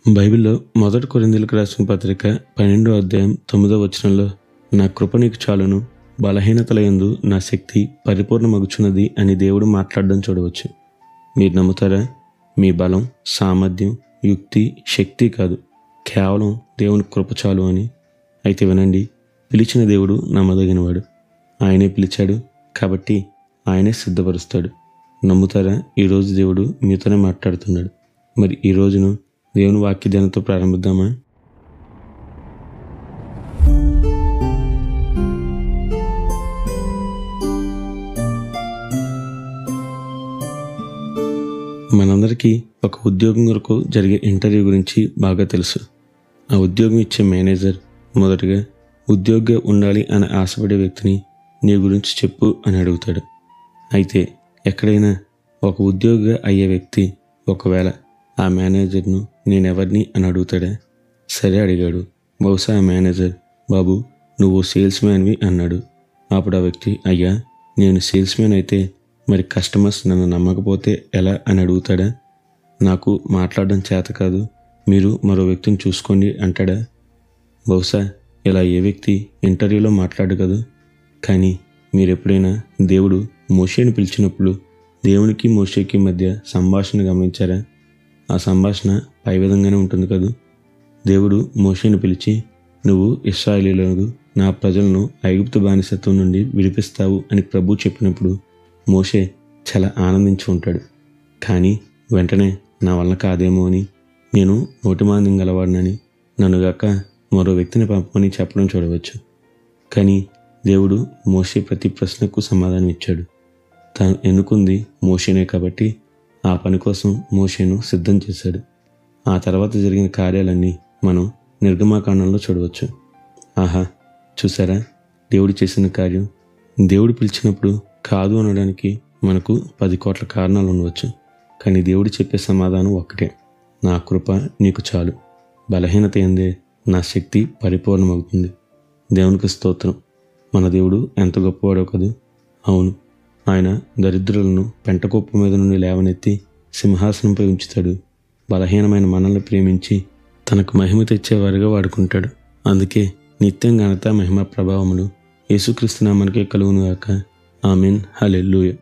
బైబిల్లో మొదటి కొరింథీయులకు రాసిన పత్రిక 12వ అధ్యాయం 9వ వచనంలో నా కృప నీకు చాలును, బలహీనతల యందు నా శక్తి పరిపూర్ణమగుచున్నది అని దేవుడు మాట్లాడడం చూడవచ్చు. మీరు నమ్ముతారా? మీ బలం, సామర్థ్యం, యుక్తి, శక్తి కాదు, కేవలం దేవుని కృప చాలు అని. అయితే వినండి, పిలిచిన దేవుడు నమ్మదగినవాడు. ఆయనే పిలిచాడు కాబట్టి ఆయనే సిద్ధపరుస్తాడు. నమ్ముతారా? ఈరోజు దేవుడు మీతోనే మాట్లాడుతున్నాడు. మరి ఈ రోజును దేవుని వాక్య ధ్యానంతో ప్రారంభిద్దామా? మనందరికీ ఒక ఉద్యోగం కొరకు జరిగే ఇంటర్వ్యూ గురించి బాగా తెలుసు. ఆ ఉద్యోగం ఇచ్చే మేనేజర్ మొదటగా ఉద్యోగిగా ఉండాలి అని ఆశపడే వ్యక్తిని నీ గురించి చెప్పు అని అడుగుతాడు. అయితే ఎక్కడైనా ఒక ఉద్యోగిగా అయ్యే వ్యక్తి ఒకవేళ ఆ మేనేజర్ను నేనెవరిని అని అడుగుతాడా? సరే, అడిగాడు. బహుశా ఆ మేనేజర్, బాబు నువ్వు సేల్స్ మ్యాన్వి అన్నాడు. అప్పుడు ఆ వ్యక్తి, అయ్యా నేను సేల్స్ మ్యాన్ అయితే మరి కస్టమర్స్ నన్ను నమ్మకపోతే ఎలా అని అడుగుతాడా? నాకు మాట్లాడడం చేత కాదు, మీరు మరో వ్యక్తిని చూసుకోండి అంటాడా? బహుశా ఇలా ఏ వ్యక్తి ఇంటర్వ్యూలో మాట్లాడు కదా. కానీ మీరు ఎప్పుడైనా దేవుడు మోషేని పిలిచినప్పుడు దేవునికి మోషేకి మధ్య సంభాషణ గమనించారా? ఆ సంభాషణ పై విధంగానే ఉంటుంది కదా. దేవుడు మోషేని పిలిచి, నువ్వు ఇశ్రాయేలీయులను, నా ప్రజలను ఐగుప్తు బానిసత్వం నుండి విడిపిస్తావు అని ప్రభువు చెప్పినప్పుడు మోషే చాలా ఆనందించి ఉంటాడు. కానీ వెంటనే నా వల్ల కాదేమో అని, నేను నోటిమాంద్యం గలవాడినని, నన్నుగాక మరో వ్యక్తిని పంపమని చెప్పడం చూడవచ్చు. కానీ దేవుడు మోషే ప్రతి ప్రశ్నకు సమాధానం ఇచ్చాడు. తాను ఎన్నుకుంది మోషేనే కాబట్టి ఆ పని కోసం మోషేను సిద్ధం చేశాడు. ఆ తర్వాత జరిగిన కార్యాలన్నీ మనం నిర్గమాకాండంలో చూడవచ్చు. ఆహా, చూసారా దేవుడు చేసిన కార్యం? దేవుడు పిలిచినప్పుడు కాదు అనడానికి మనకు 10 కోట్ల కారణాలు ఉండవచ్చు. కానీ దేవుడు చెప్పే సమాధానం ఒక్కటే, నా కృప నీకు చాలు, బలహీనత యందే నా శక్తి పరిపూర్ణమవుతుంది. దేవునికి స్తోత్రం. మన దేవుడు ఎంత గొప్పవాడో కదూ. అవును, ఆయన దరిద్రులను పెంటకొప్పు మీద నుండి లేవనెత్తి సింహాసనంపై ఉంచుతాడు. బలహీనమైన మనల్ని ప్రేమించి తనకు మహిమ తెచ్చేవారిగా వాడుకుంటాడు. అందుకే నిత్యం ఘనత, మహిమ, ప్రభావములు యేసుక్రీస్తు నామమునకే కలుగునుగాక. ఆమేన్. హల్లెలూయా.